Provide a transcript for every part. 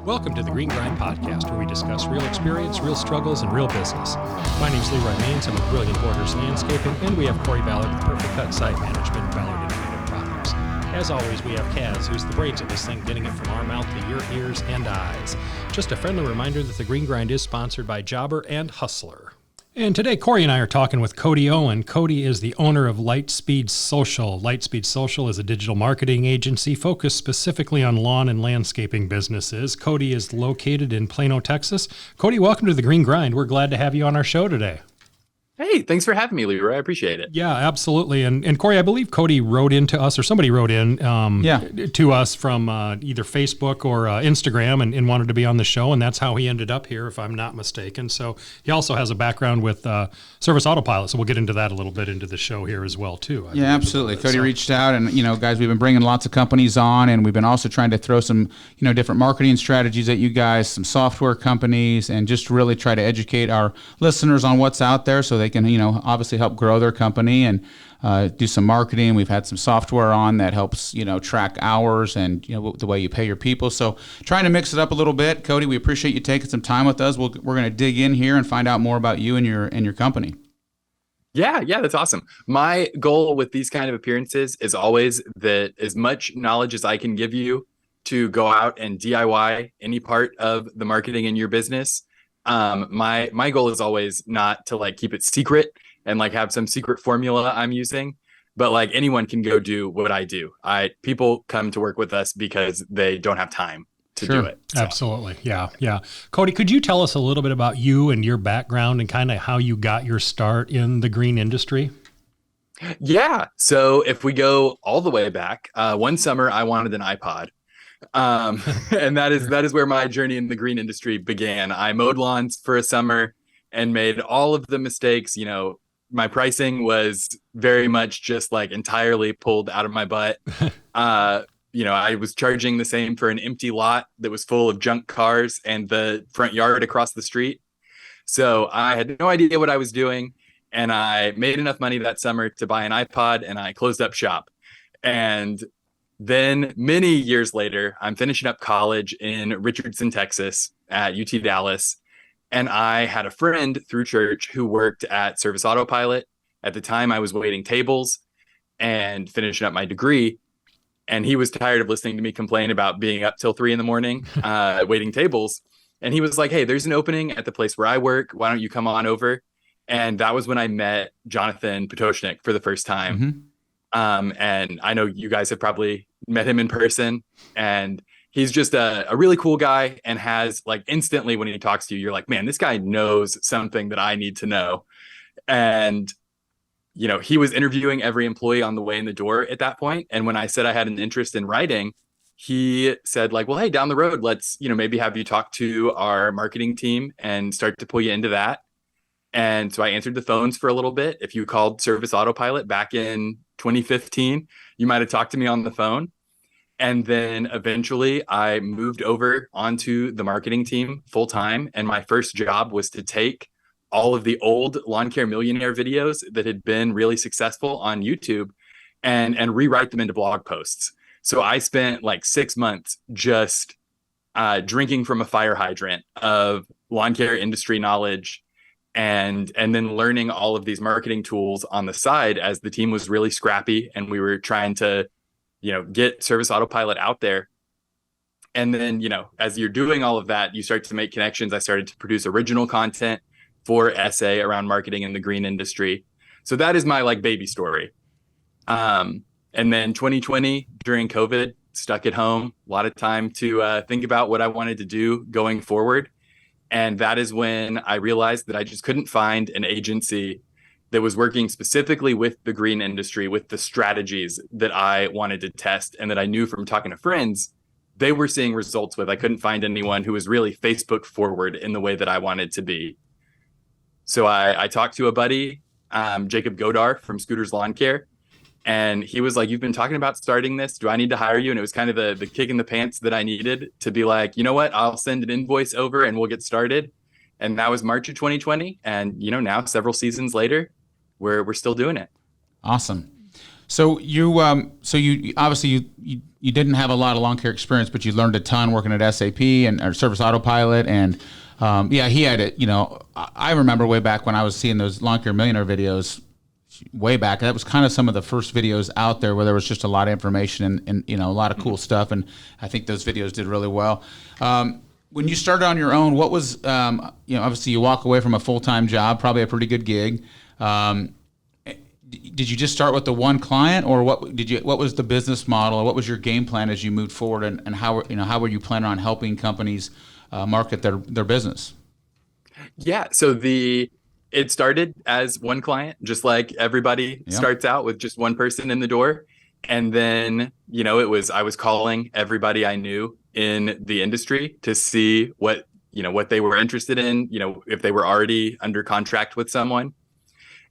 Welcome to the Green Grind Podcast, where we discuss real experience, real struggles, and real business. My name is Leroy Maines. I'm with Brilliant Borders Landscaping, and we have Corey Ballard with Perfect Cut Site Management, Ballard Innovative Products. As always, we have Kaz, who's the brains of this thing, getting it from our mouth to your ears and eyes. Just a friendly reminder that the Green Grind is sponsored by Jobber and Hustler. And today, Corey and I are talking with Cody Owen. Cody is the owner of Lightspeed Social. Lightspeed Social is a digital marketing agency focused specifically on lawn and landscaping businesses. Cody is located in Plano, Texas. Cody, welcome to the Green Grind. We're glad to have you on our show today. Hey, thanks for having me, Leroy. I appreciate it. Yeah, absolutely. And Corey, I believe Cody wrote into us, or somebody wrote in to us from either Facebook or Instagram and wanted to be on the show, and that's how he ended up here, if I'm not mistaken. So he also has a background with Service Autopilot, so we'll get into that a little bit into the show here as well, too. Yeah, absolutely. Cody reached out, and, guys, we've been bringing lots of companies on, and we've been also trying to throw some, different marketing strategies at you guys, some software companies, and just really try to educate our listeners on what's out there so they can, obviously help grow their company and do some marketing. We've had some software on that helps, track hours and, the way you pay your people. So trying to mix it up a little bit. Cody, we appreciate you taking some time with us. We're going to dig in here and find out more about you and your company. Yeah, that's awesome. My goal with these kind of appearances is always that as much knowledge as I can give you to go out and DIY any part of the marketing in your business. My goal is always not to keep it secret and have some secret formula I'm using, but anyone can go do what I do. People come to work with us because they don't have time to do it. So. Absolutely. Yeah. Cody, could you tell us a little bit about you and your background and kind of how you got your start in the green industry? Yeah. So if we go all the way back, one summer I wanted an iPod. And that is where my journey in the green industry began. I mowed lawns for a summer and made all of the mistakes. My pricing was very much just entirely pulled out of my butt. I was charging the same for an empty lot that was full of junk cars and the front yard across the street. So I had no idea what I was doing. And I made enough money that summer to buy an iPod, and I closed up shop. And then many years later, I'm finishing up college in Richardson, Texas at UT Dallas. And I had a friend through church who worked at Service Autopilot. At the time, I was waiting tables and finishing up my degree. And he was tired of listening to me complain about being up till 3 a.m. Waiting tables. And he was like, hey, there's an opening at the place where I work. Why don't you come on over? And that was when I met Jonathan Potoshnik for the first time. Mm-hmm. And I know you guys have probably met him in person, and he's just a really cool guy and has instantly when he talks to you, you're like, man, this guy knows something that I need to know. And, he was interviewing every employee on the way in the door at that point. And when I said I had an interest in writing, he said well, hey, down the road, let's, maybe have you talk to our marketing team and start to pull you into that. And so I answered the phones for a little bit. If you called Service Autopilot back in 2015, you might have talked to me on the phone. And then eventually I moved over onto the marketing team full time. And my first job was to take all of the old Lawn Care Millionaire videos that had been really successful on YouTube and rewrite them into blog posts. So I spent 6 months just drinking from a fire hydrant of lawn care industry knowledge and then learning all of these marketing tools on the side as the team was really scrappy and we were trying to, get Service Autopilot out there. And then, as you're doing all of that, you start to make connections. I started to produce original content for essay around marketing in the green industry. So that is my baby story. And then 2020 during COVID, stuck at home, a lot of time to think about what I wanted to do going forward. And that is when I realized that I just couldn't find an agency that was working specifically with the green industry, with the strategies that I wanted to test and that I knew from talking to friends, they were seeing results with. I couldn't find anyone who was really Facebook forward in the way that I wanted to be. So I talked to a buddy, Jacob Godar from Scooters Lawn Care. And he was like, you've been talking about starting this. Do I need to hire you? And it was kind of the kick in the pants that I needed to be like, you know what, I'll send an invoice over and we'll get started. And that was March of 2020. And, now several seasons later, we're still doing it. Awesome. So you obviously you didn't have a lot of lawn care experience, but you learned a ton working at SAP and or Service Autopilot, and yeah, he had it. I remember way back when I was seeing those Lawn Care Millionaire videos. Way back, that was kind of some of the first videos out there where there was just a lot of information and a lot of cool stuff, and I think those videos did really well. When you started on your own, what was obviously you walk away from a full-time job, probably a pretty good gig. Did you just start with the one client, or what was the business model, or what was your game plan as you moved forward, and how were you planning on helping companies market their business? Yeah, so it started as one client, just like everybody starts out with just one person in the door. And then, I was calling everybody I knew in the industry to see what they were interested in, if they were already under contract with someone.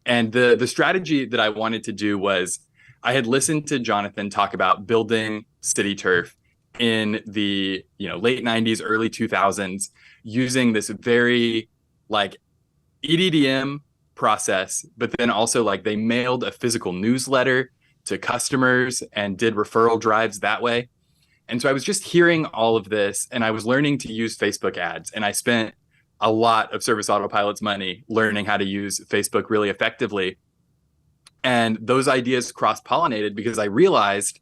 And the strategy that I wanted to do was, I had listened to Jonathan talk about building City Turf in the late 90s, early 2000s, using this very EDDM process, but then also they mailed a physical newsletter to customers and did referral drives that way. And so I was just hearing all of this, and I was learning to use Facebook ads, and I spent a lot of Service Autopilot's money learning how to use Facebook really effectively. And those ideas cross-pollinated because I realized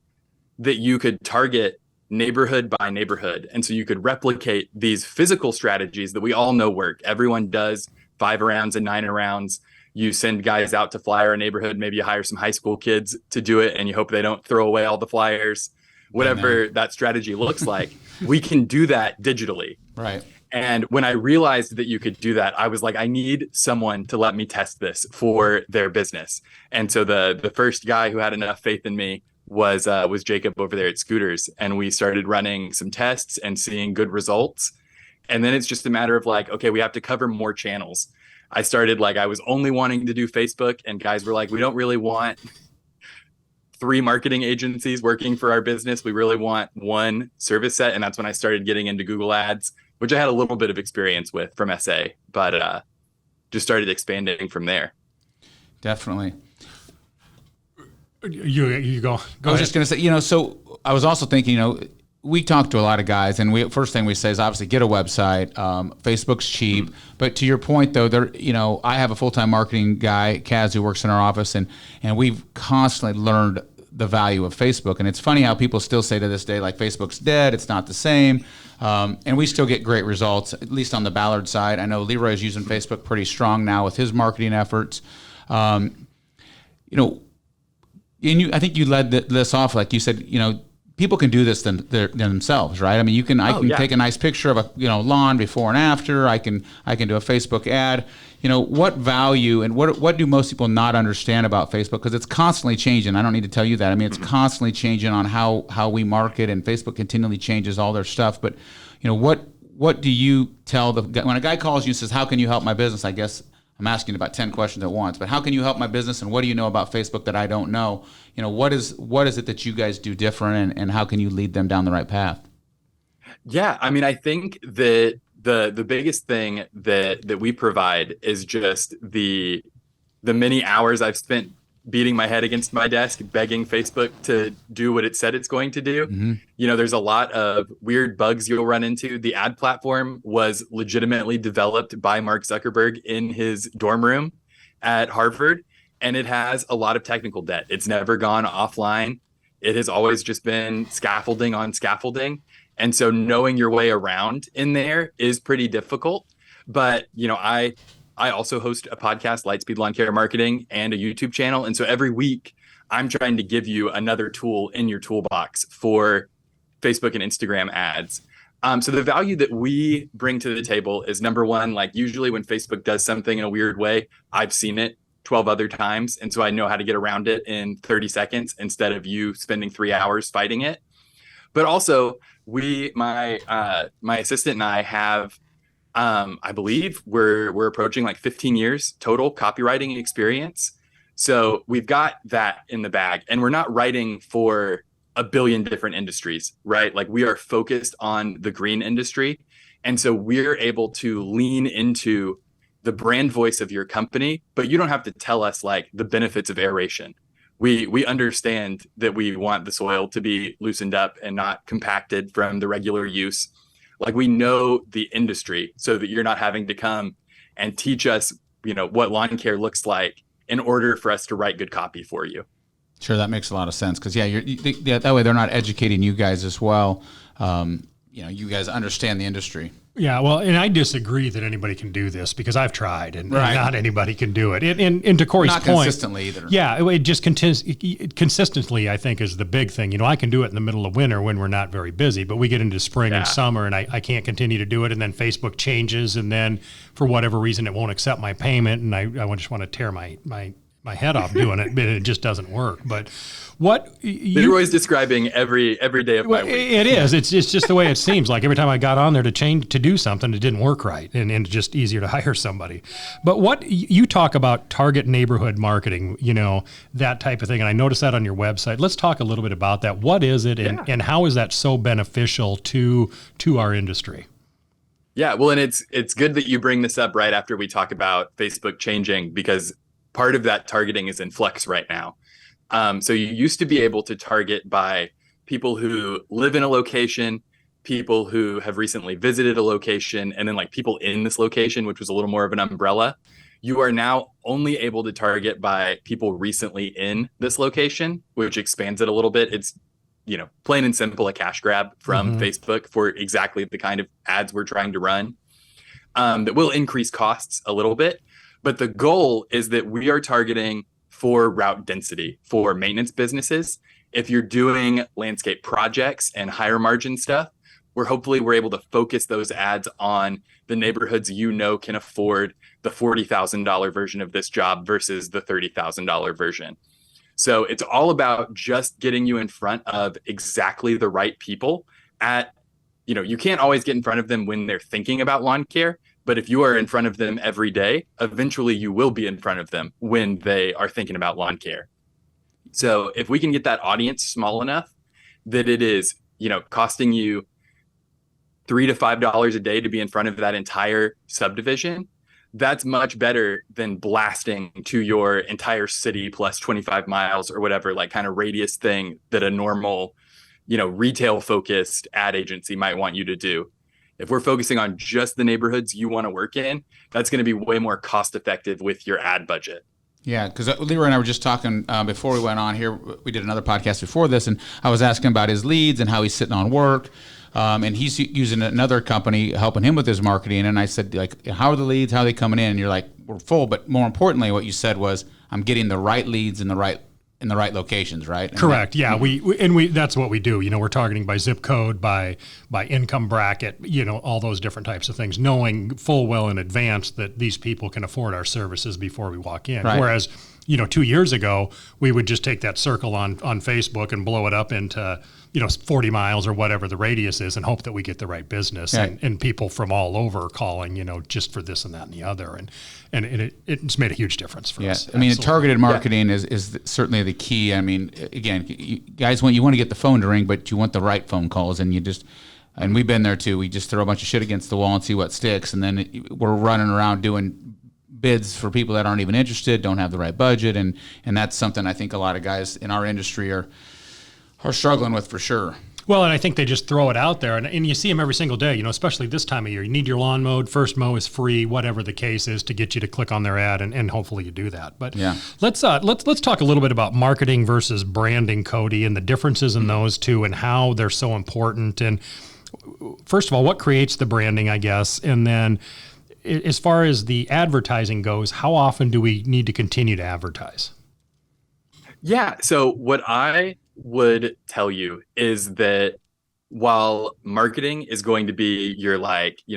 that you could target neighborhood by neighborhood. And so you could replicate these physical strategies that we all know work. Everyone does 5 rounds and 9 rounds. You send guys out to flyer a neighborhood. Maybe you hire some high school kids to do it, and you hope they don't throw away all the flyers. Whatever that strategy looks like, we can do that digitally. Right. And when I realized that you could do that, I was like, I need someone to let me test this for their business. And so the first guy who had enough faith in me was Jacob over there at Scooters. And we started running some tests and seeing good results. And then it's just a matter of okay, we have to cover more channels. I started I was only wanting to do Facebook, and guys were like, we don't really want 3 marketing agencies working for our business. We really want one service set. And that's when I started getting into Google Ads, which I had a little bit of experience with from SA, but just started expanding from there. Definitely. You go. I was just going to say, so I was also thinking, we talk to a lot of guys, and first thing we say is obviously get a website. Facebook's cheap, but to your point though, I have a full-time marketing guy, Kaz, who works in our office, and we've constantly learned the value of Facebook. And it's funny how people still say to this day, Facebook's dead, it's not the same. And we still get great results, at least on the Ballard side. I know Leroy is using Facebook pretty strong now with his marketing efforts. I think you led this off, like you said, people can do this themselves, right? I mean, I can take a nice picture of a lawn before and after. I can do a Facebook ad. What value and what do most people not understand about Facebook? Because it's constantly changing. I don't need to tell you that. I mean, it's constantly changing on how we market, and Facebook continually changes all their stuff. But what do you tell when a guy calls you and says, "How can you help my business?" I guess I'm asking about 10 questions at once, but how can you help my business, and what do you know about Facebook that I don't know? What is it that you guys do different, and how can you lead them down the right path? Yeah, I mean, I think that the biggest thing that we provide is just the many hours I've spent beating my head against my desk, begging Facebook to do what it said it's going to do. Mm-hmm. There's a lot of weird bugs you'll run into. The ad platform was legitimately developed by Mark Zuckerberg in his dorm room at Harvard, and it has a lot of technical debt. It's never gone offline. It has always just been scaffolding on scaffolding. And so knowing your way around in there is pretty difficult. But, I also host a podcast, Lightspeed Lawn Care Marketing, and a YouTube channel. And so every week I'm trying to give you another tool in your toolbox for Facebook and Instagram ads. So the value that we bring to the table is, number one, usually when Facebook does something in a weird way, I've seen it 12 other times. And so I know how to get around it in 30 seconds instead of you spending 3 hours fighting it. But also my assistant and I have, I believe we're approaching 15 years total copywriting experience. So we've got that in the bag, and we're not writing for a billion different industries, right? We are focused on the green industry. And so we're able to lean into the brand voice of your company, but you don't have to tell us the benefits of aeration. we understand that we want the soil to be loosened up and not compacted from the regular use. Like, we know the industry so that you're not having to come and teach us, what lawn care looks like in order for us to write good copy for you. Sure, that makes a lot of sense because that way they're not educating you guys as well. You guys understand the industry. Yeah, well, and I disagree that anybody can do this because I've tried, and Right. not anybody can do it. And to Corey's Not point, consistently either. Yeah, it just consistently, I think, is the big thing. I can do it in the middle of winter when we're not very busy, but we get into spring and summer, and I can't continue to do it. And then Facebook changes, and then for whatever reason, it won't accept my payment, and I just want to tear my head off doing it, but it just doesn't work. But what Leroy's describing every day of my week. It is. It's just the way it seems. Like every time I got on there to do something, it didn't work right, and it's just easier to hire somebody. But what you talk about target neighborhood marketing, that type of thing, and I noticed that on your website. Let's talk a little bit about that. What is it, and how is that so beneficial to our industry? Yeah, well, and it's good that you bring this up right after we talk about Facebook changing, because part of that targeting is in flux right now. So you used to be able to target by people who live in a location, people who have recently visited a location, and then like people in this location, which was a little more of an umbrella. You are now only able to target by people recently in this location, which expands it a little bit. It's, plain and simple, a cash grab from Facebook for exactly the kind of ads we're trying to run. That will increase costs a little bit. But the goal is that we are targeting for route density for maintenance businesses. If you're doing landscape projects and higher margin stuff, we're able to focus those ads on the neighborhoods can afford the $40,000 version of this job versus the $30,000 version. So it's all about just getting you in front of exactly the right people you can't always get in front of them when they're thinking about lawn care. But if you are in front of them every day, eventually you will be in front of them when they are thinking about lawn care. So if we can get that audience small enough that it is, costing you $3 to $5 a day to be in front of that entire subdivision, that's much better than blasting to your entire city plus 25 miles or whatever, like kind of radius thing that a normal, retail focused ad agency might want you to do. If we're focusing on just the neighborhoods you want to work in, that's going to be way more cost effective with your ad budget. Yeah, because Leroy and I were just talking before we went on here. We did another podcast before this, and I was asking about his leads and how he's sitting on work. And he's using another company helping him with his marketing. And I said, like, how are the leads? How are they coming in? And you're like, we're full. But more importantly, what you said was, I'm getting the right leads in the right locations, right? Correct. Yeah, we that's what we do. We're targeting by zip code, by income bracket, all those different types of things, knowing full well in advance that these people can afford our services before we walk in. Right. Whereas, 2 years ago, we would just take that circle on Facebook and blow it up into 40 miles or whatever the radius is and hope that we get the right business and people from all over calling, just for this and that and the other. And it's made a huge difference for us. I mean, targeted marketing is certainly the key. I mean, again, guys, you want to get the phone to ring, but you want the right phone calls, and and we've been there too. We just throw a bunch of shit against the wall and see what sticks. And then we're running around doing bids for people that aren't even interested, don't have the right budget. And that's something I think a lot of guys in our industry are struggling with for sure. Well, and I think they just throw it out there, and you see them every single day, especially this time of year. You need your lawn mowed, first mow is free, whatever the case is, to get you to click on their ad, and hopefully you do that. But let's talk a little bit about marketing versus branding, Cody, and the differences in those two and how they're so important. And first of all, what creates the branding, I guess, and then as far as the advertising goes, how often do we need to continue to advertise? Yeah, so what I would tell you is that while marketing is going to be your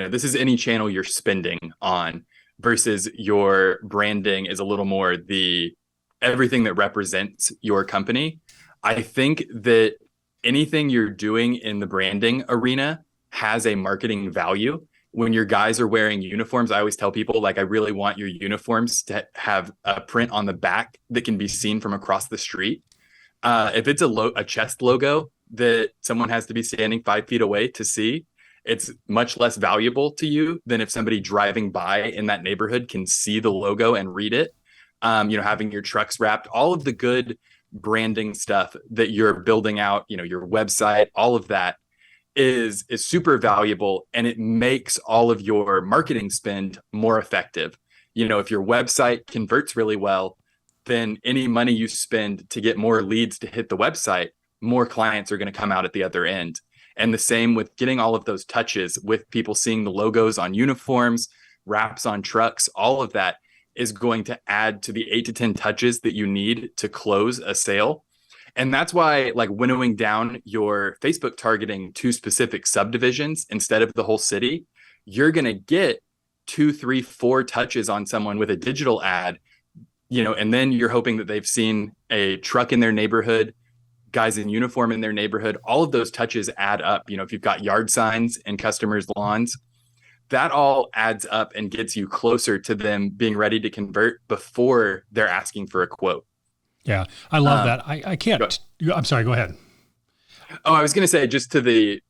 this is any channel you're spending on, versus your branding is a little more the everything that represents your company. I think that anything you're doing in the branding arena has a marketing value. When your guys are wearing uniforms, I always tell people, I really want your uniforms to have a print on the back that can be seen from across the street. If it's a chest logo that someone has to be standing 5 feet away to see, it's much less valuable to you than if somebody driving by in that neighborhood can see the logo and read it. Having your trucks wrapped, all of the good branding stuff that you're building out, your website, all of that is super valuable, and it makes all of your marketing spend more effective. If your website converts really well, then any money you spend to get more leads to hit the website, more clients are going to come out at the other end. And the same with getting all of those touches with people seeing the logos on uniforms, wraps on trucks, all of that is going to add to the 8 to 10 touches that you need to close a sale. And that's why, like, winnowing down your Facebook targeting to specific subdivisions instead of the whole city, you're going to get 2, 3, 4 touches on someone with a digital ad, and then you're hoping that they've seen a truck in their neighborhood, guys in uniform in their neighborhood. All of those touches add up. If you've got yard signs in customers' lawns, that all adds up and gets you closer to them being ready to convert before they're asking for a quote. Yeah, I love that. I can't. I'm sorry. Go ahead. Oh, I was going to say, just to the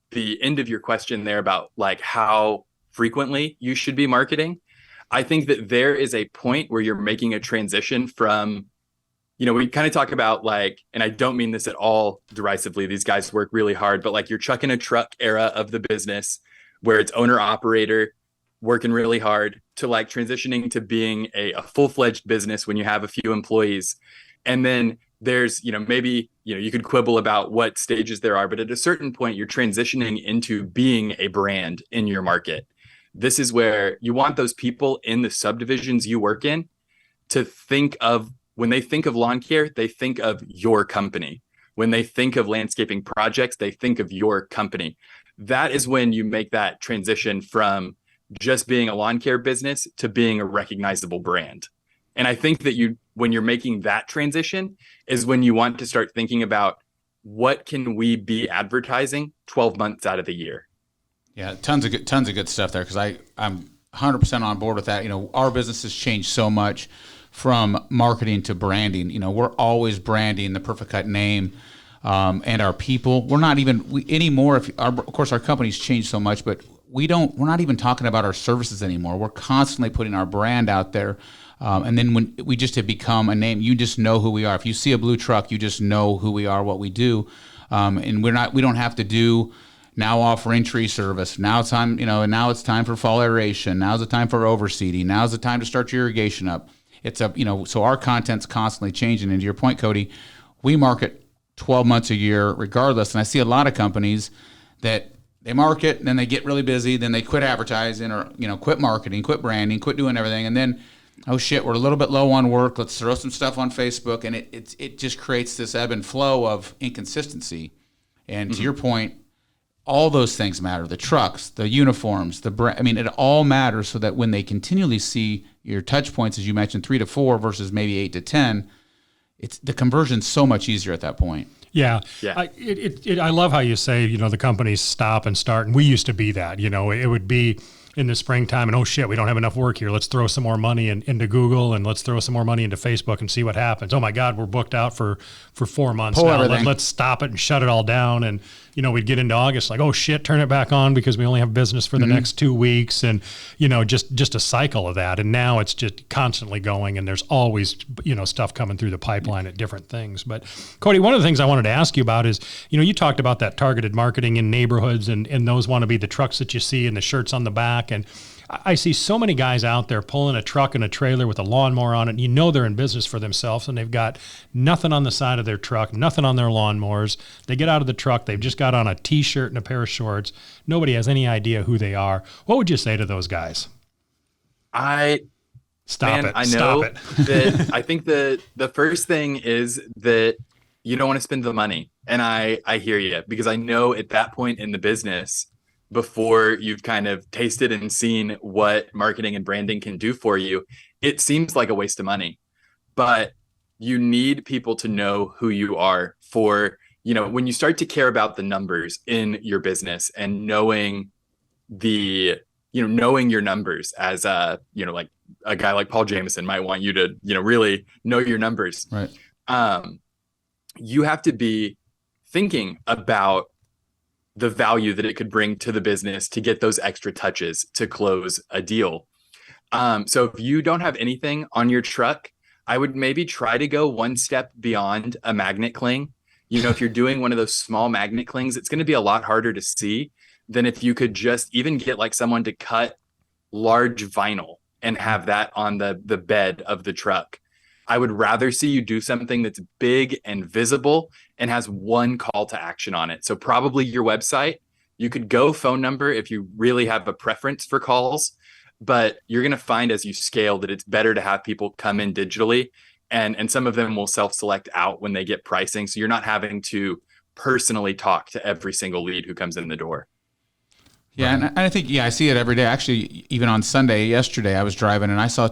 end of your question there about like how frequently you should be marketing. I think that there is a point where you're making a transition from, we kind of talk about like, and I don't mean this at all derisively, these guys work really hard, but like you're chucking a truck era of the business where it's owner operator working really hard to like transitioning to being a full-fledged business when you have a few employees. And then there's, maybe, you could quibble about what stages there are, but at a certain point, you're transitioning into being a brand in your market. This is where you want those people in the subdivisions you work in to think of, when they think of lawn care, they think of your company. When they think of landscaping projects, they think of your company. That is when you make that transition from just being a lawn care business to being a recognizable brand. And I think that when you're making that transition is when you want to start thinking about what can we be advertising 12 months out of the year. Yeah, tons of good stuff there, because I'm 100% on board with that. Our business has changed so much from marketing to branding. We're always branding the Perfect Cut name and our people. We're not even anymore. Of course, our company's changed so much, but we're not even talking about our services anymore. We're constantly putting our brand out there. And then when we just have become a name, you just know who we are. If you see a blue truck, you just know who we are, what we do. And we don't have to do now offering tree service. Now it's time, and now it's time for fall aeration. Now's the time for overseeding. Now's the time to start your irrigation up. So our content's constantly changing. And to your point, Cody, we market 12 months a year regardless. And I see a lot of companies that they market and then they get really busy, then they quit advertising or, quit marketing, quit branding, quit doing everything. And then, oh shit, we're a little bit low on work. Let's throw some stuff on Facebook. And it just creates this ebb and flow of inconsistency. And to your point, all those things matter. The trucks, the uniforms, it all matters, so that when they continually see your touch points, as you mentioned, 3 to 4 versus maybe 8 to 10, it's the conversion's so much easier at that point. Yeah. Yeah. I love how you say, the companies stop and start. And we used to be that, it would be in the springtime and, oh shit, we don't have enough work here. Let's throw some more money into Google, and let's throw some more money into Facebook and see what happens. Oh my God, we're booked out for 4 months now. Let's stop it and shut it all down. And, we'd get into August like, oh shit, turn it back on because we only have business for the next 2 weeks. And, just a cycle of that. And now it's just constantly going, and there's always, stuff coming through the pipeline at different things. But Cody, one of the things I wanted to ask you about is, you talked about that targeted marketing in neighborhoods, and those want to be the trucks that you see and the shirts on the back. And I see so many guys out there pulling a truck and a trailer with a lawnmower on it. And they're in business for themselves, and they've got nothing on the side of their truck, nothing on their lawnmowers. They get out of the truck, they've just got on a T-shirt and a pair of shorts. Nobody has any idea who they are. What would you say to those guys? Stop it. That I think the first thing is that you don't want to spend the money. And I hear you, because I know at that point in the business, before you've kind of tasted and seen what marketing and branding can do for you, it seems like a waste of money. But you need people to know who you are for, when you start to care about the numbers in your business and knowing knowing your numbers as like a guy like Paul Jameson might want you to, really know your numbers. Right. You have to be thinking about the value that it could bring to the business to get those extra touches to close a deal. So if you don't have anything on your truck, I would maybe try to go one step beyond a magnet cling. If you're doing one of those small magnet clings, it's going to be a lot harder to see than if you could just even get like someone to cut large vinyl and have that on the bed of the truck. I would rather see you do something that's big and visible and has one call to action on it. So probably your website. You could go phone number if you really have a preference for calls, but you're going to find as you scale that it's better to have people come in digitally, and some of them will self-select out when they get pricing. So you're not having to personally talk to every single lead who comes in the door. Yeah, and I think, I see it every day. Actually, even on Sunday, yesterday, I was driving and I saw,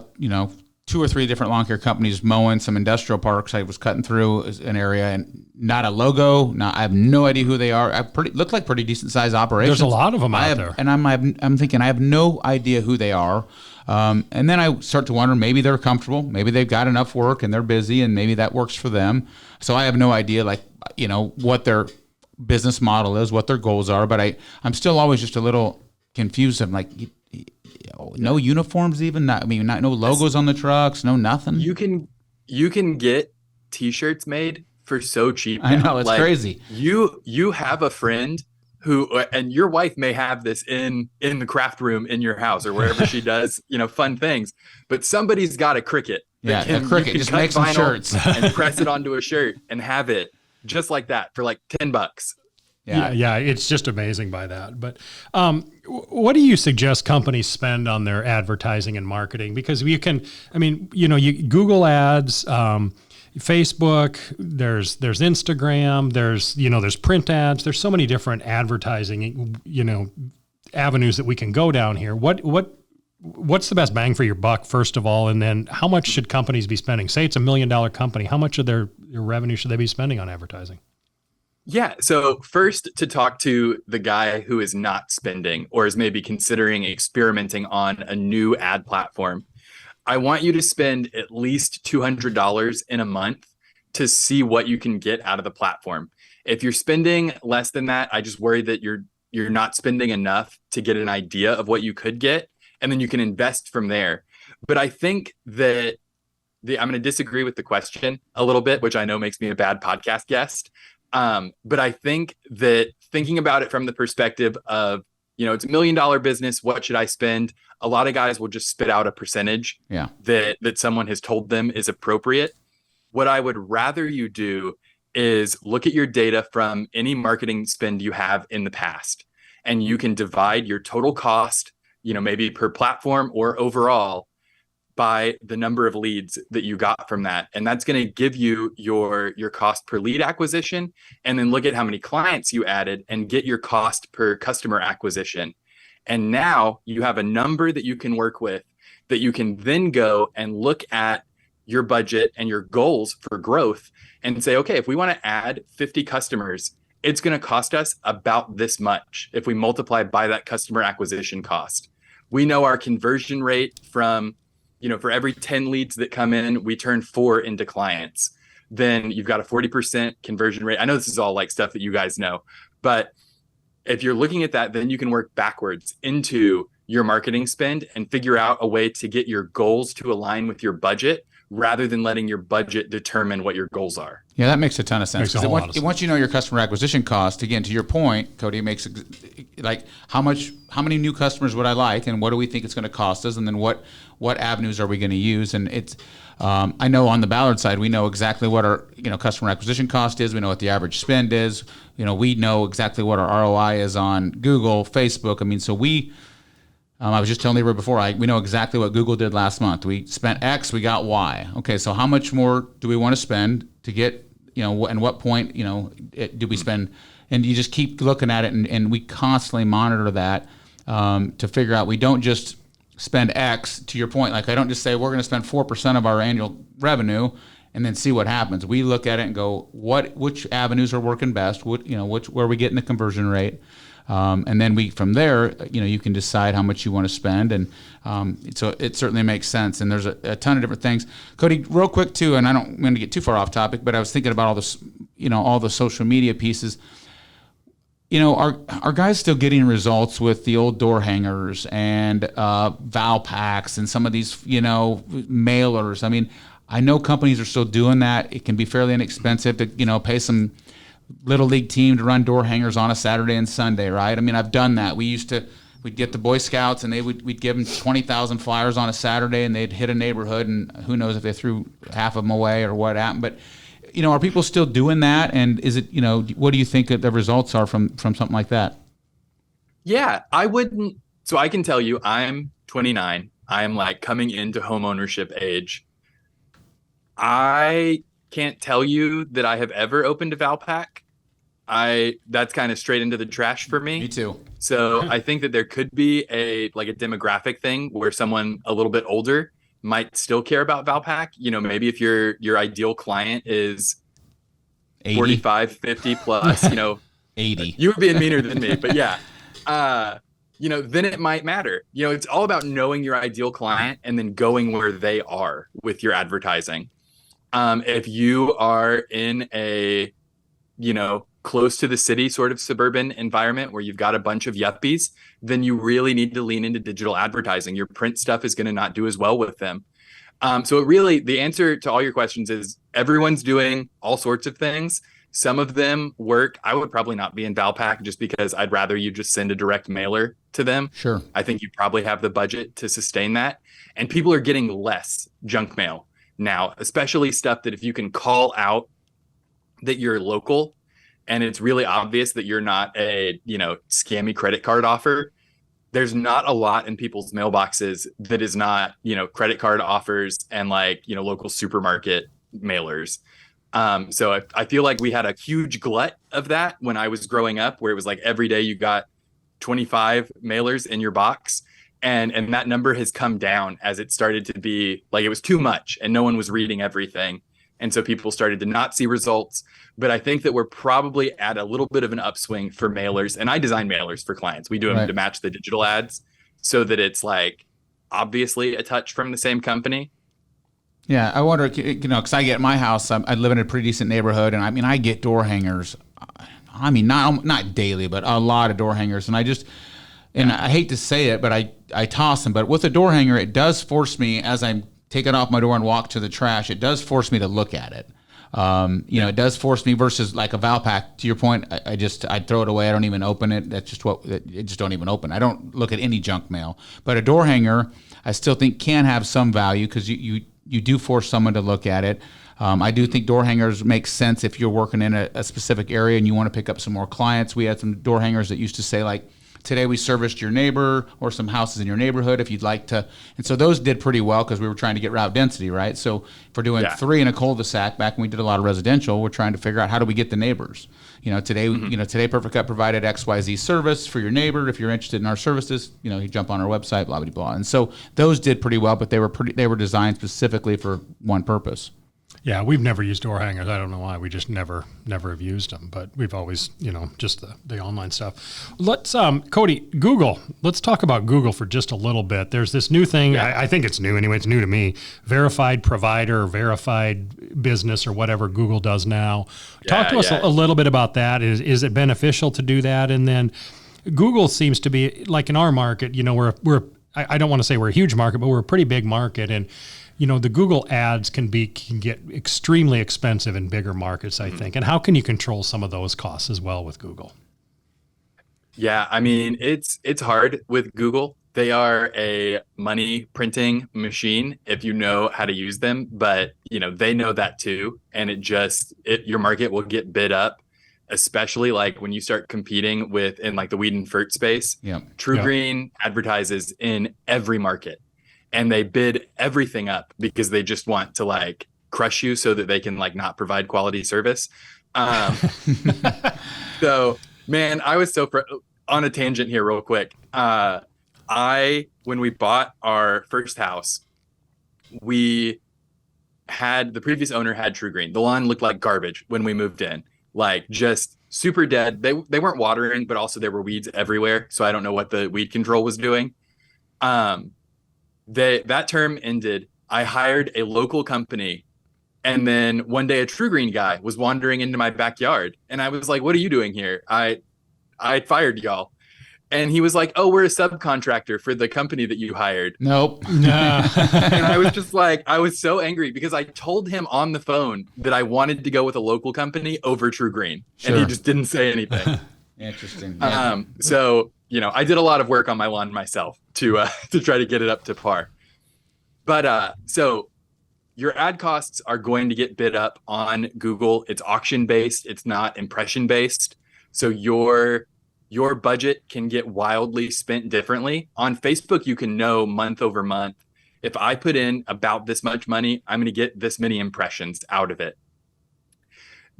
2 or 3 different lawn care companies mowing some industrial parks. I was cutting through an area and not a logo. I have no idea who they are. Look like pretty decent sized operations. There's a lot of them out there. And I'm thinking I have no idea who they are. And then I start to wonder, maybe they're comfortable. Maybe they've got enough work and they're busy and maybe that works for them. So I have no idea, what their business model is, what their goals are. But I'm still always just a little confused. I'm like, no uniforms even, not no logos on the trucks, no nothing. You can get t-shirts made for so cheap now. I know, it's crazy. You have a friend who, and your wife may have this in the craft room in your house or wherever she does fun things, but somebody's got a Cricut. A Cricut, just make some shirts and press it onto a shirt and have it just like that for like $10. Yeah, it's just amazing by that. But what do you suggest companies spend on their advertising and marketing? Because you Google ads, Facebook, there's Instagram, there's print ads. There's so many different advertising, avenues that we can go down here. What's the best bang for your buck, first of all, and then how much should companies be spending? Say it's $1 million company. How much of their revenue should they be spending on advertising? Yeah. So first, to talk to the guy who is not spending or is maybe considering experimenting on a new ad platform, I want you to spend at least $200 in a month to see what you can get out of the platform. If you're spending less than that, I just worry that you're not spending enough to get an idea of what you could get, and then you can invest from there. But I think that I'm going to disagree with the question a little bit, which I know makes me a bad podcast guest. But I think that thinking about it from the perspective of, it's $1 million business. What should I spend? A lot of guys will just spit out a percentage that someone has told them is appropriate. What I would rather you do is look at your data from any marketing spend you have in the past, and you can divide your total cost, maybe per platform or overall, by the number of leads that you got from that. And that's going to give you your cost per lead acquisition, and then look at how many clients you added and get your cost per customer acquisition. And now you have a number that you can work with, that you can then go and look at your budget and your goals for growth and say, okay, if we want to add 50 customers, it's going to cost us about this much if we multiply by that customer acquisition cost. We know our conversion rate from, for every 10 leads that come in, we turn 4 into clients. Then you've got a 40% conversion rate. I know this is all like stuff that you guys know, but if you're looking at that, then you can work backwards into your marketing spend and figure out a way to get your goals to align with your budget, rather than letting your budget determine what your goals are. Yeah, that makes a ton of sense. Once you know your customer acquisition cost, again, to your point, Cody, makes like how many new customers would I like, and what do we think it's going to cost us, and then what avenues are we going to use? And it's I know on the Ballard side, we know exactly what our customer acquisition cost is. We know what the average spend is. We know exactly what our ROI is on Google, Facebook. So we. I was just telling Leroy before, we know exactly what Google did last month. We spent X, we got Y. Okay, so how much more do we want to spend to get, and what point, do we spend? And you just keep looking at it, and we constantly monitor that to figure out. We don't just spend X, to your point. Like, I don't just say we're going to spend 4% of our annual revenue and then see what happens. We look at it and go, which avenues are working best? Where are we getting the conversion rate? And then from there, you can decide how much you want to spend. And so it certainly makes sense. And there's a ton of different things. Cody, real quick too, and I don't want to get too far off topic, but I was thinking about all this, all the social media pieces. Are guys still getting results with the old door hangers and Val packs and some of these, mailers? I know companies are still doing that. It can be fairly inexpensive to, pay some little league team to run door hangers on a Saturday and Sunday, right? I mean, I've done that. We'd get the Boy Scouts and we'd give them 20,000 flyers on a Saturday, and they'd hit a neighborhood, and who knows if they threw half of them away or what happened. But, are people still doing that? And is it, what do you think the results are from something like that? Yeah, I wouldn't. So I can tell you, I'm 29. I'm like coming into home ownership age. I can't tell you that I have ever opened a Valpak. That's kind of straight into the trash for me. Me too. So I think that there could be a demographic thing where someone a little bit older might still care about Valpak. Maybe if your ideal client is 80. 45, 50 plus, 80. You were being meaner than me, but yeah. Then it might matter. It's all about knowing your ideal client and then going where they are with your advertising. If you are in a, close to the city sort of suburban environment where you've got a bunch of yuppies, then you really need to lean into digital advertising. Your print stuff is going to not do as well with them. So the answer to all your questions is everyone's doing all sorts of things. Some of them work. I would probably not be in Valpak just because I'd rather you just send a direct mailer to them. Sure. I think you probably have the budget to sustain that. And people are getting less junk mail now, especially stuff that if you can call out that you're local and it's really obvious that you're not a, scammy credit card offer, there's not a lot in people's mailboxes that is not, credit card offers and local supermarket mailers. So I feel like we had a huge glut of that when I was growing up, where it was like every day you got 25 mailers in your box. And that number has come down as it started to be like it was too much and no one was reading everything. And so people started to not see results. But I think that we're probably at a little bit of an upswing for mailers. And I design mailers for clients. We do them to match the digital ads so that it's obviously a touch from the same company. Yeah, I wonder, because I get in my house, I live in a pretty decent neighborhood, and I get door hangers. Not daily, but a lot of door hangers. And I hate to say it, but I toss them. But with a door hanger, it does force me, as I'm taking off my door and walk to the trash, it does force me to look at it. It does force me versus like a Valpak. To your point, I throw it away. I don't even open it. That's just it just don't even open. I don't look at any junk mail. But a door hanger, I still think can have some value because you do force someone to look at it. I do think door hangers make sense if you're working in a specific area and you want to pick up some more clients. We had some door hangers that used to say today we serviced your neighbor or some houses in your neighborhood if you'd like to. And so those did pretty well because we were trying to get route density, right? So if we're doing 3 in a cul-de-sac, back when we did a lot of residential, we're trying to figure out how do we get the neighbors. Today Perfect Cut provided XYZ service for your neighbor. If you're interested in our services, you jump on our website, blah, blah, blah. And so those did pretty well, but they were designed specifically for one purpose. Yeah, we've never used door hangers. I don't know why. We just never have used them. But we've always, just the online stuff. Let's, Cody, Google. Let's talk about Google for just a little bit. There's this new thing. Yeah. I think it's new anyway. It's new to me. Verified provider, verified business, or whatever Google does now. Talk to us a little bit about that. Is it beneficial to do that? And then Google seems to be like in our market. We're I don't want to say we're a huge market, but we're a pretty big market, and the Google ads can get extremely expensive in bigger markets, I think. And how can you control some of those costs as well with Google? Yeah, I mean, it's hard with Google. They are a money printing machine if you know how to use them, but they know that too. And your market will get bid up, especially when you start competing in the weed and fert space. Yeah. TruGreen advertises in every market. And they bid everything up because they just want to crush you so that they can not provide quality service. So, man, I was on a tangent here real quick. When we bought our first house, the previous owner had TruGreen. The lawn looked like garbage when we moved in, just super dead. They weren't watering, but also there were weeds everywhere. So I don't know what the weed control was doing. That term ended. I hired a local company, and then one day a TruGreen guy was wandering into my backyard, and I was like, "What are you doing here?" I fired y'all, And he was like, "Oh, we're a subcontractor for the company that you hired." Nope. And I was just like, I was so angry because I told him on the phone that I wanted to go with a local company over True Green. Sure. And he just didn't say anything. Interesting. Yeah. So, I did a lot of work on my lawn myself to try to get it up to par. But so your ad costs are going to get bid up on Google. It's auction based. It's not impression based. So your budget can get wildly spent differently. On Facebook, you can know month over month, if I put in about this much money, I'm going to get this many impressions out of it.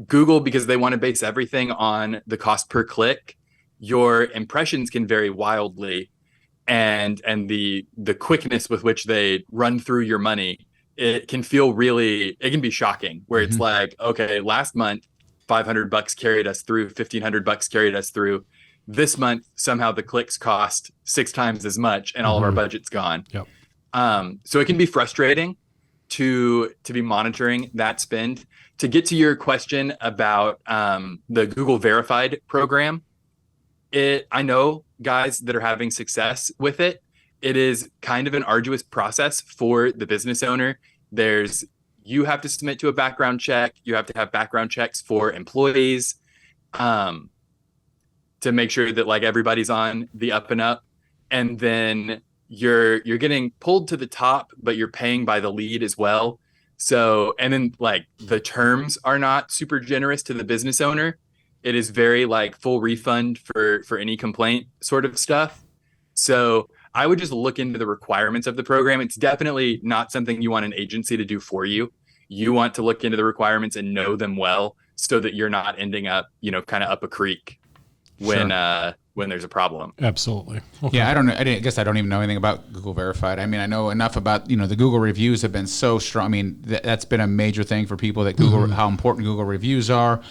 Google, because they want to base everything on the cost per click, your impressions can vary wildly, and the quickness with which they run through your money, it can be shocking, where it's like, okay, last month $500 carried us through, $1,500 carried us through. This month somehow the clicks cost 6 times as much and all of our budget's gone. Yep. So it can be frustrating to be monitoring that spend. To get to your question about the Google Verified program, I know guys that are having success with it. It is kind of an arduous process for the business owner. You have to submit to a background check. You have to have background checks for employees to make sure that like everybody's on the up and up. And then you're getting pulled to the top, but you're paying by the lead as well. So, and then like the terms are not super generous to the business owner. It is very like full refund for any complaint sort of stuff. So I would just look into the requirements of the program. It's definitely not something you want an agency to do for you. You want to look into the requirements and know them well so that you're not ending up, kind of up a creek when there's a problem. Absolutely. Okay. Yeah, I guess I don't even know anything about Google Verified. I mean, I know enough about, the Google reviews have been so strong. I mean, that's been a major thing for people, that Google, how important Google reviews are.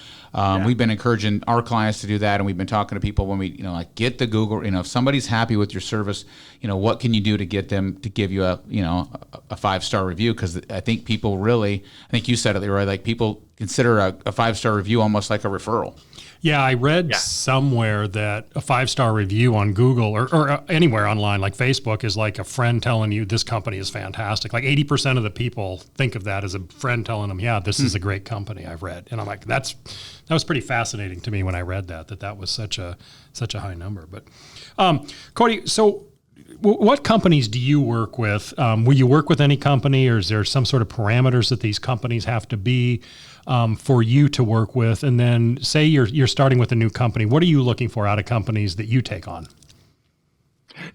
We've been encouraging our clients to do that, and we've been talking to people when we, get the Google, if somebody's happy with your service, what can you do to get them to give you a 5-star review? Because I think people really, I think you said it, Leroy, like people consider a 5-star review almost like a referral. Yeah, I read somewhere that a 5-star review on Google or anywhere online like Facebook is like a friend telling you this company is fantastic. Like 80% of the people think of that as a friend telling them, yeah, this is a great company, I've read. And I'm like, that was pretty fascinating to me when I read that was such a high number. But Cody, so what companies do you work with? Will you work with any company, or is there some sort of parameters that these companies have to be for you to work with? And then say you're starting with a new company, what are you looking for out of companies that you take on?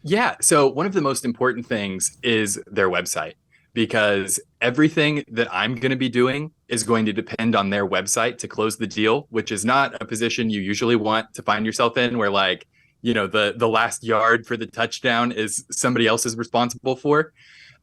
Yeah. So one of the most important things is their website, because everything that I'm going to be doing is going to depend on their website to close the deal, which is not a position you usually want to find yourself in, where like, the last yard for the touchdown is somebody else is responsible for.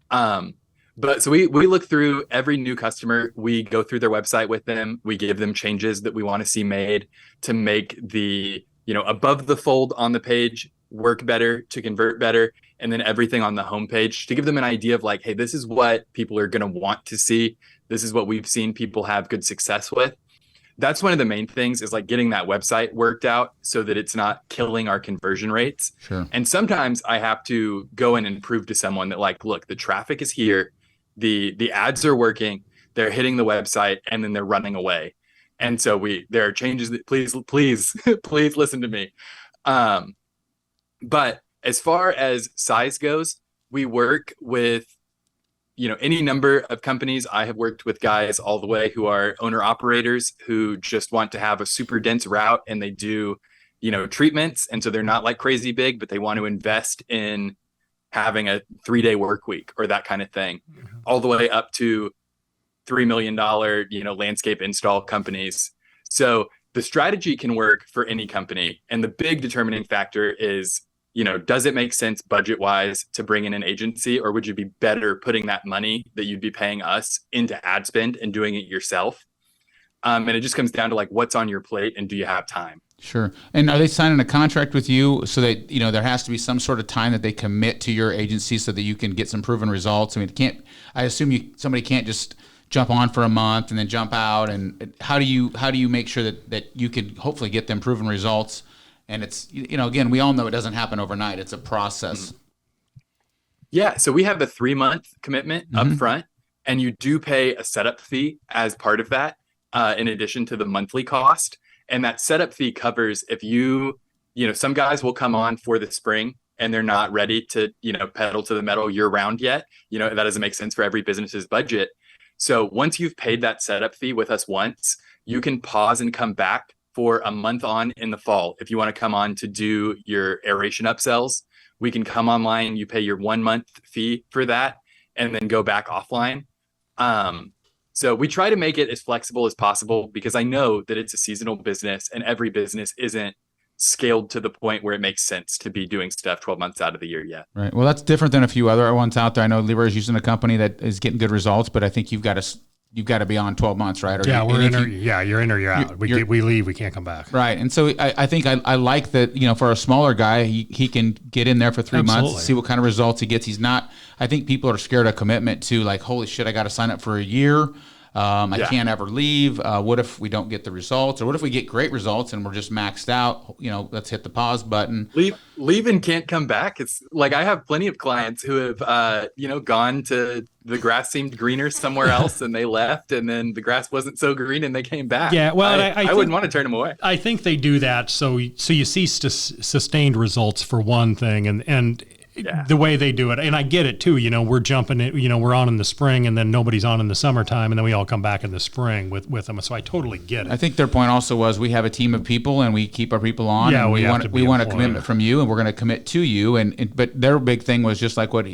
But so we look through every new customer. We go through their website with them. We give them changes that we want to see made to make the, above the fold on the page work better, to convert better. And then everything on the homepage to give them an idea of like, hey, this is what people are going to want to see. This is what we've seen people have good success with. That's one of the main things, is like getting that website worked out so that it's not killing our conversion rates. Sure. And sometimes I have to go in and prove to someone that like, look, the traffic is here. The ads are working, they're hitting the website, and then they're running away. And so there are changes that please listen to me. But as far as size goes, we work with, any number of companies. I have worked with guys all the way who are owner operators who just want to have a super dense route, and they do, treatments. And so they're not like crazy big, but they want to invest in having a 3-day work week or that kind of thing, all the way up to $3 million, landscape install companies. So the strategy can work for any company. And the big determining factor is, does it make sense budget wise to bring in an agency, or would you be better putting that money that you'd be paying us into ad spend and doing it yourself? And it just comes down to like, what's on your plate and do you have time? Sure. And are they signing a contract with you so that, there has to be some sort of time that they commit to your agency so that you can get some proven results? I mean, I assume somebody can't just jump on for a month and then jump out. And how do you make sure that you can hopefully get them proven results And it's, again, we all know it doesn't happen overnight. It's a process. Yeah. So we have a 3-month commitment up front, and you do pay a setup fee as part of that, in addition to the monthly cost. And that setup fee covers if some guys will come on for the spring and they're not ready to, pedal to the metal year round yet. That doesn't make sense for every business's budget. So once you've paid that setup fee with us once, you can pause and come back for a month on in the fall. If you want to come on to do your aeration upsells, we can come online. You pay your 1-month fee for that and then go back offline. So we try to make it as flexible as possible, because I know that it's a seasonal business and every business isn't scaled to the point where it makes sense to be doing stuff 12 months out of the year yet. Right. Well, that's different than a few other ones out there. I know Leroy is using a company that is getting good results, but I think you've got to be on 12 months, right? You're in or you're out. We leave, we can't come back. Right. And so I think I like that, for a smaller guy, he can get in there for 3 months, see what kind of results he gets. I think people are scared of commitment to, like, holy shit, I got to sign up for a year. I can't ever leave. What if we don't get the results? Or what if we get great results and we're just maxed out? Let's hit the pause button. Leave and can't come back. It's like, I have plenty of clients who have, gone to the grass seemed greener somewhere else and they left, and then the grass wasn't so green and they came back. Yeah, well, I wouldn't want to turn them away. I think they do that so you see sustained results for one thing, and the way they do it. And I get it too. We're jumping it, we're on in the spring and then nobody's on in the summertime, and then we all come back in the spring with them. So I totally get it. I think their point also was, we have a team of people and we keep our people on. Yeah, and we want a commitment from you, and we're going to commit to you. But their big thing was just like what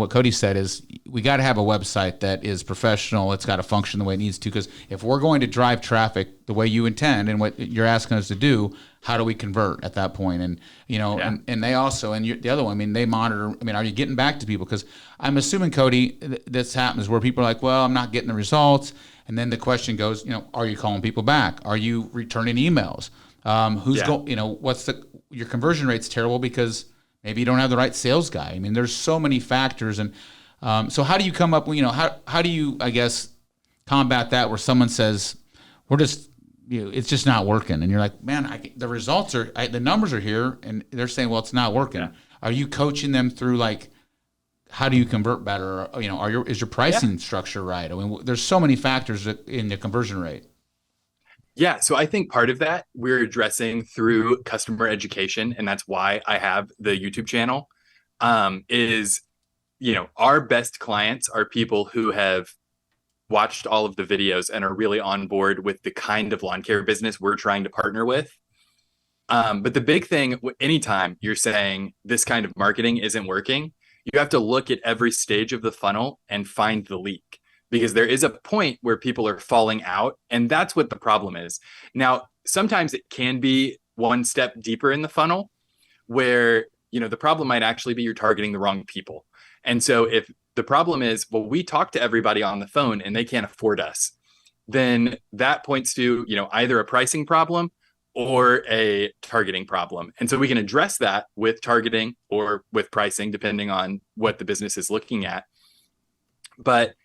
Cody said, is we got to have a website that is professional. It's got to function the way it needs to, because if we're going to drive traffic the way you intend and what you're asking us to do, how do we convert at that point? And, and they also, the other one, they monitor, are you getting back to people? Because I'm assuming, Cody, this happens where people are like, well, I'm not getting the results. And then the question goes, are you calling people back? Are you returning emails? Your conversion rate's terrible because maybe you don't have the right sales guy. There's so many factors. And so how do you come up, how do you, I guess, combat that where someone says, we're just, it's just not working, and you're like, man, the results are, the numbers are here, and they're saying, well, it's not working. Yeah. Are you coaching them through, like, how do you convert better? Is your pricing structure right? There's so many factors in the conversion rate. Yeah, so I think part of that we're addressing through customer education, and that's why I have the YouTube channel. Our best clients are people who have watched all of the videos and are really on board with the kind of lawn care business we're trying to partner with. But the big thing, anytime you're saying this kind of marketing isn't working, you have to look at every stage of the funnel and find the leak, because there is a point where people are falling out, and that's what the problem is. Now, sometimes it can be one step deeper in the funnel where, the problem might actually be you're targeting the wrong people. And so if the problem is, well, we talk to everybody on the phone and they can't afford us, then that points to, either a pricing problem or a targeting problem. And so we can address that with targeting or with pricing, depending on what the business is looking at. But,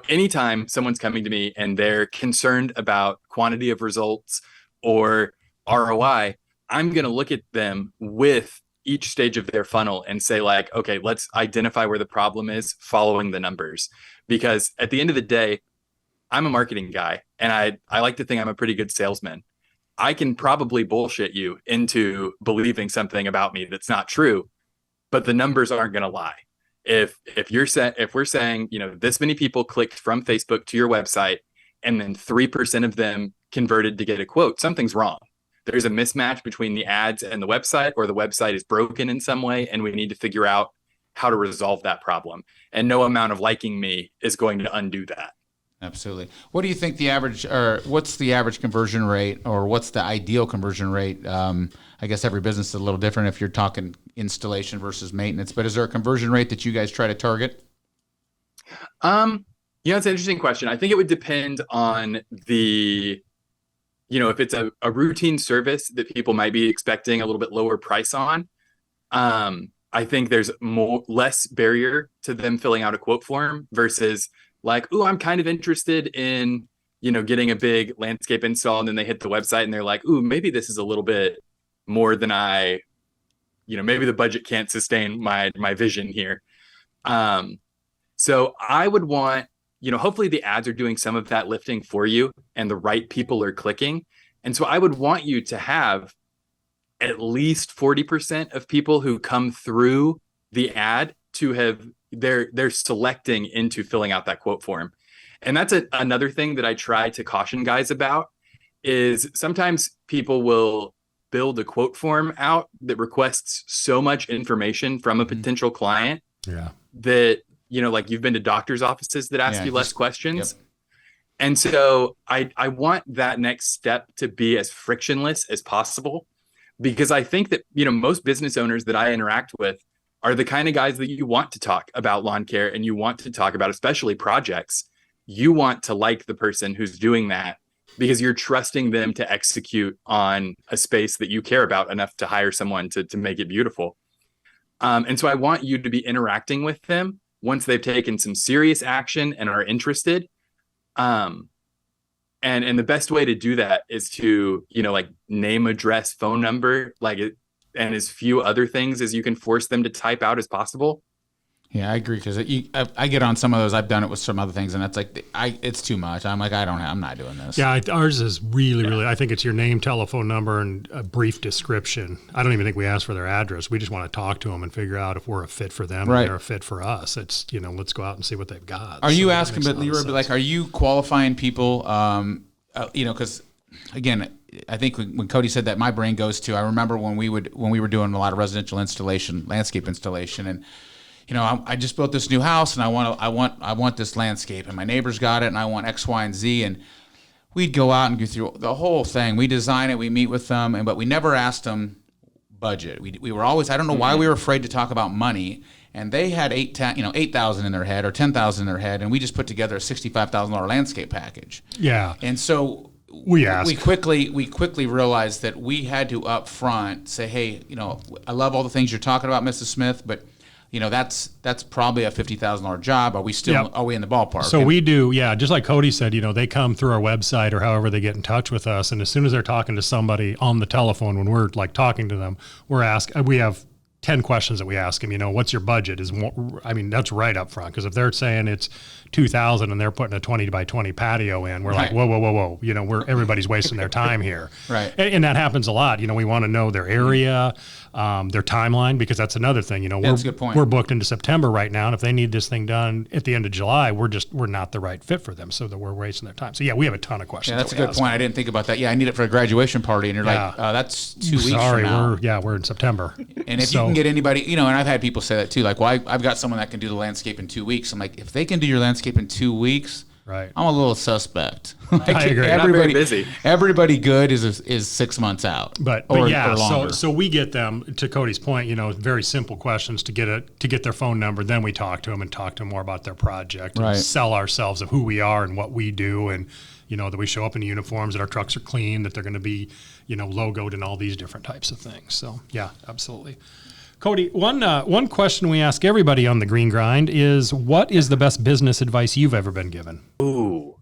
anytime someone's coming to me and they're concerned about quantity of results or ROI, I'm going to look at them with each stage of their funnel and say, like, okay, let's identify where the problem is following the numbers. Because at the end of the day, I'm a marketing guy and I like to think I'm a pretty good salesman. I can probably bullshit you into believing something about me that's not true, but the numbers aren't going to lie. If we're saying, this many people clicked from Facebook to your website and then 3% of them converted to get a quote, something's wrong. There's a mismatch between the ads and the website, or the website is broken in some way, and we need to figure out how to resolve that problem. And no amount of liking me is going to undo that. Absolutely. What do you think what's the average conversion rate, or what's the ideal conversion rate? I guess every business is a little different if you're talking installation versus maintenance, but is there a conversion rate that you guys try to target? It's an interesting question. I think it would depend on if it's a routine service that people might be expecting a little bit lower price on, I think there's less barrier to them filling out a quote form versus like, ooh, I'm kind of interested in, getting a big landscape install, and then they hit the website and they're like, ooh, maybe this is a little bit more than maybe the budget can't sustain my vision here. So I would want, hopefully the ads are doing some of that lifting for you and the right people are clicking. And so I would want you to have at least 40% of people who come through the ad to have they're selecting into filling out that quote form. And that's another thing that I try to caution guys about is sometimes people will build a quote form out that requests so much information from a potential client that, like you've been to doctor's offices that ask you less questions. Yep. And so I want that next step to be as frictionless as possible, because I think that, most business owners that I interact with are the kind of guys that you want to talk about lawn care and you want to talk about, especially projects. You want to like the person who's doing that because you're trusting them to execute on a space that you care about enough to hire someone to make it beautiful. And so I want you to be interacting with them once they've taken some serious action and are interested. And the best way to do that is to, like name, address, phone number, and as few other things as you can force them to type out as possible. Yeah, I agree, because I get on some of those. I've done it with some other things, and it's like it's too much. I'm like, I'm not doing this. Yeah, ours is really. I think it's your name, telephone number, and a brief description. I don't even think we ask for their address. We just want to talk to them and figure out if we're a fit for them, right, and they're a fit for us. It's let's go out and see what they've got. Are you asking? But Leroy, like, are you qualifying people? Because again, I think when Cody said that, my brain goes to, I remember when we were doing a lot of residential installation, landscape installation, and I just built this new house and I want this landscape, and my neighbor's got it and I want X, Y, and Z, and we'd go out and go through the whole thing. We design it, we meet with them, but we never asked them budget. We were always, I don't know why we were afraid to talk about money, and they had $8,000 in their head or $10,000 in their head, and we just put together a $65,000 landscape package. Yeah. And so we quickly realized that we had to up front say, hey, I love all the things you're talking about, Mrs. Smith, but that's probably a $50,000 job. Are we in the ballpark? So we do, just like Cody said, they come through our website or however they get in touch with us, and as soon as they're talking to somebody on the telephone, when we're like talking to them, we have 10 questions that we ask them. What's your budget? That's right up front, because if they're saying it's $2,000 and they're putting a 20 by 20 patio in, we're like, whoa. Everybody's wasting their time here. Right. And that happens a lot. We want to know their area, their timeline, because that's another thing. That's a good point. We're booked into September right now, and if they need this thing done at the end of July, we're not the right fit for them, so that we're wasting their time. So we have a ton of questions. Yeah, that's a good point. I didn't think about that. I need it for a graduation party, and you're like, that's 2 weeks from now. We're in September. And if you can get anybody, and I've had people say that too, like, well, I've got someone that can do the landscape in 2 weeks. I'm like, if they can do your landscape in 2 weeks, right, I'm a little suspect. I agree. Everybody busy. Everybody good is 6 months out. But longer. So we get them, to Cody's point, very simple questions to get their phone number. Then we talk to them and talk to them more about their project, and sell ourselves of who we are and what we do, and that we show up in uniforms, that our trucks are clean, that they're going to be logoed, and all these different types of things. So yeah, absolutely. Cody, one question we ask everybody on the Green Grind is, what is the best business advice you've ever been given? Ooh.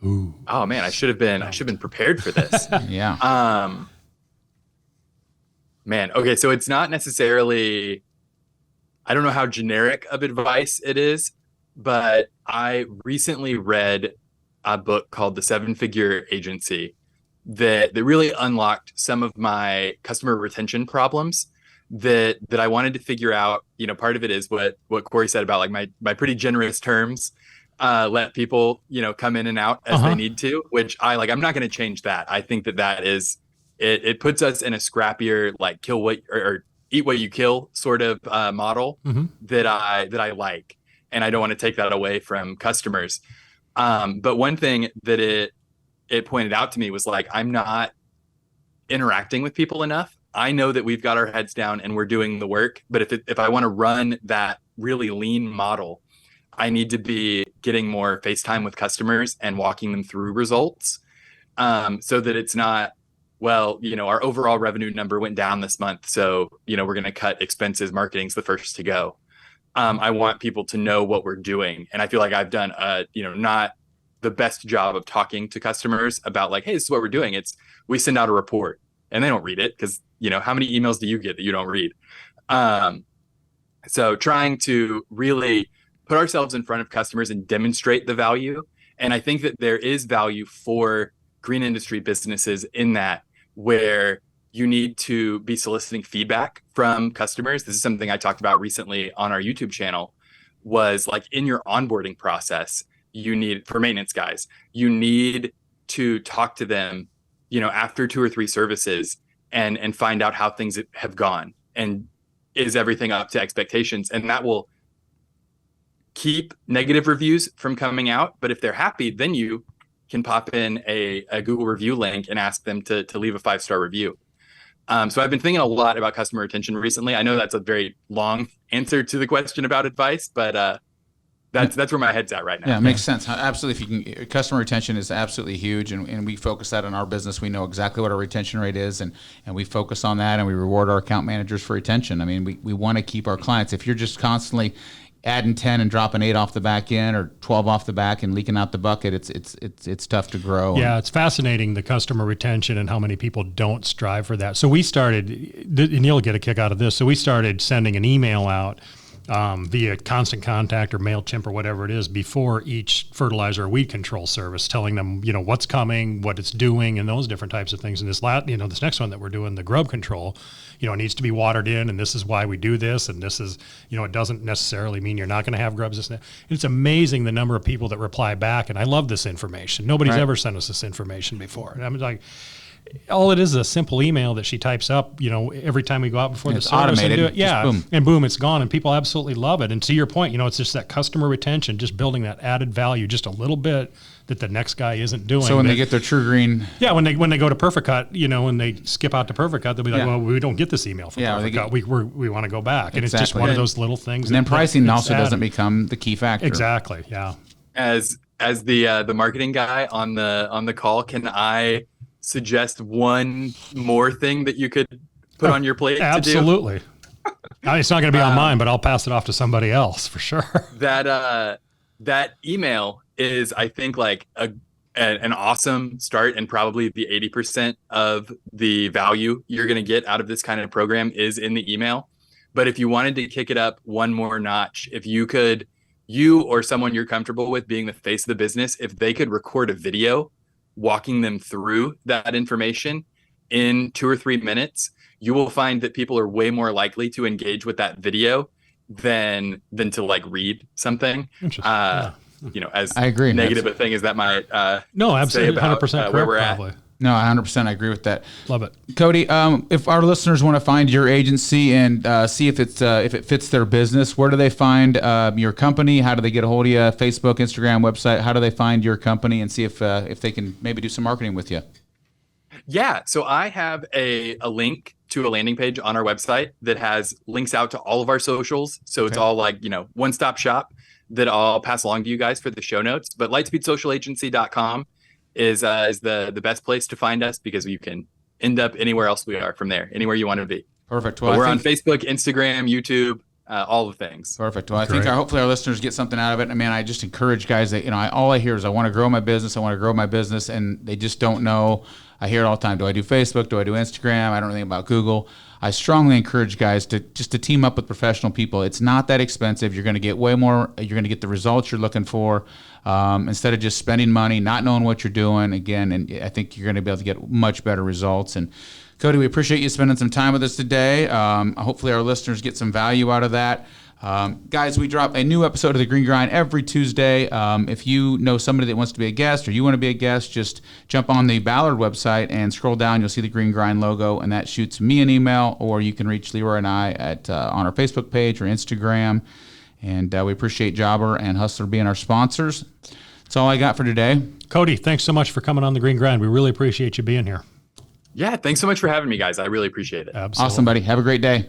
Oh man, I should have been prepared for this. Yeah. Man, okay, so it's not necessarily, I don't know how generic of advice it is, but I recently read a book called The 7-Figure Agency that really unlocked some of my customer retention problems that I wanted to figure out. Part of it is what Corey said about like my pretty generous terms, let people, come in and out as they need to, which I'm not going to change that. I think that is, it puts us in a scrappier, like kill what or eat what you kill sort of model that I like. And I don't want to take that away from customers. But one thing that it pointed out to me was like, I'm not interacting with people enough. I know that we've got our heads down and we're doing the work, but if I want to run that really lean model, I need to be getting more face time with customers and walking them through results, so that it's not, our overall revenue number went down this month, so we're going to cut expenses. Marketing's the first to go. I want people to know what we're doing, and I feel like I've done not the best job of talking to customers about like, hey, this is what we're doing. We send out a report. and they don't read it because, how many emails do you get that you don't read? So trying to really put ourselves in front of customers and demonstrate the value. And I think that there is value for green industry businesses in that, where you need to be soliciting feedback from customers. This is something I talked about recently on our YouTube channel, was like in your onboarding process, you need, for maintenance guys, you need to talk to them, after 2 or 3 services and find out how things have gone. And is everything up to expectations? And that will keep negative reviews from coming out. But if they're happy, then you can pop in a Google review link and ask them to leave a 5-star review. So I've been thinking a lot about customer retention recently. I know that's a very long answer to the question about advice, but that's where my head's at right now. Yeah, it makes sense. Absolutely. If you can, customer retention is absolutely huge, and we focus that in our business. We know exactly what our retention rate is, and we focus on that, and we reward our account managers for retention. I mean, we want to keep our clients. If you're just constantly adding 10 and dropping 8 off the back end, or 12 off the back and leaking out the bucket, it's tough to grow. Yeah, it's fascinating, the customer retention and how many people don't strive for that. So we started, and you'll get a kick out of this, so we started sending an email out via Constant Contact or MailChimp or whatever it is before each fertilizer or weed control service, telling them, what's coming, what it's doing, and those different types of things. And this next one that we're doing, the grub control, it needs to be watered in, and this is why we do this, and this is, it doesn't necessarily mean you're not going to have grubs. And it's amazing the number of people that reply back, and I love this information. Nobody's ever sent us this information before. And I'm like, all it is a simple email that she types up, every time we go out before the service and do it. Yeah. Boom. And boom, it's gone. And people absolutely love it. And to your point, it's just that customer retention, just building that added value just a little bit that the next guy isn't doing. So when they get their True Green. Yeah. When they go to Perfect Cut, when they skip out to Perfect Cut, they'll be like, well, we don't get this email from Perfect Cut. We want to go back. And it's just one of those little things. And then pricing also doesn't become the key factor. Exactly. Yeah. As the marketing guy on the call, can I suggest one more thing that you could put on your plate? Absolutely. To do? It's not going to be on mine, but I'll pass it off to somebody else for sure. That email is, I think, like an awesome start, and probably the 80% of the value you're going to get out of this kind of program is in the email. But if you wanted to kick it up one more notch, if you or someone you're comfortable with being the face of the business, if they could record a video walking them through that information in 2 or 3 minutes, you will find that people are way more likely to engage with that video than to like read something. As I agree. Negative a thing as that might no, absolutely, 100% correct, where we're probably. at. No, 100%. I agree with that. Love it. Cody, if our listeners want to find your agency and see if it fits their business, where do they find your company? How do they get a hold of you? Facebook, Instagram, website? How do they find your company and see if they can maybe do some marketing with you? Yeah, so I have a link to a landing page on our website that has links out to all of our socials. So it's all like, one-stop shop that I'll pass along to you guys for the show notes. But lightspeedsocialagency.com is the best place to find us, because you can end up anywhere else we are from there, anywhere you want to be. Perfect. Well, we're on Facebook, Instagram, YouTube, all the things. Perfect. Well, I think hopefully our listeners get something out of it. I mean, I just encourage guys that, all I hear is I want to grow my business. And they just don't know. I hear it all the time. Do I do Facebook? Do I do Instagram? I don't know anything about Google. I strongly encourage guys to team up with professional people. It's not that expensive. You're going to get way more. You're going to get the results you're looking for, instead of just spending money, not knowing what you're doing. Again, and I think you're going to be able to get much better results. And Cody, we appreciate you spending some time with us today. Hopefully our listeners get some value out of that. Guys, we drop a new episode of The Green Grind every Tuesday. If you know somebody that wants to be a guest, or you want to be a guest, just jump on the Ballard website and scroll down. You'll see the Green Grind logo, and that shoots me an email, or you can reach Leroy and I on our Facebook page or Instagram. And we appreciate Jobber and Hustler being our sponsors. That's all I got for today. Cody, thanks so much for coming on The Green Grind. We really appreciate you being here. Yeah, thanks so much for having me, guys. I really appreciate it. Absolutely. Awesome, buddy. Have a great day.